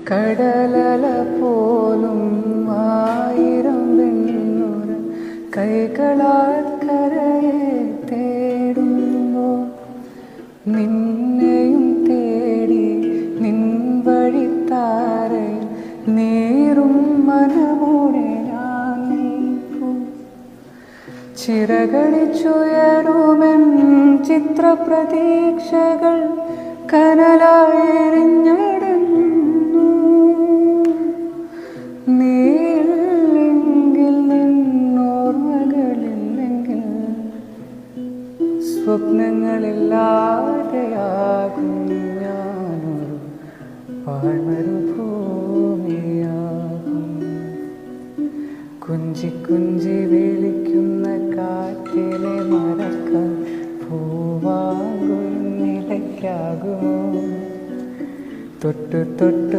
കടലല പോലും ആയിരം വെണ്ണുര കൈകളാൽ കരയെ തേടുമ്പോൾ നിന്നെയും തേടി നിൻ വഴിത്താരയിൽ നീറും മനമോടെ ഞാൻ നീക്കും. ചിറകടിച്ചുയരുമെൻ ചിത്രപ്രതീക്ഷകൾ കനലായെറിഞ്ഞടന്നു. നീയില്ലെങ്കിൽ നിന്നോർമ്മകളില്ലെങ്കിൽ സ്വപ്നങ്ങളില്ലാതെയാകും ഞാനൊരു പാഴ്മരുഭൂമിയാകും. കുഞ്ചി കുഞ്ചി വിളിക്കുന്ന കാറ്റിനെ മറക്കാൻ പൂവാകും നിലയ്ക്കാകുമോ? തൊട്ടു തൊട്ടു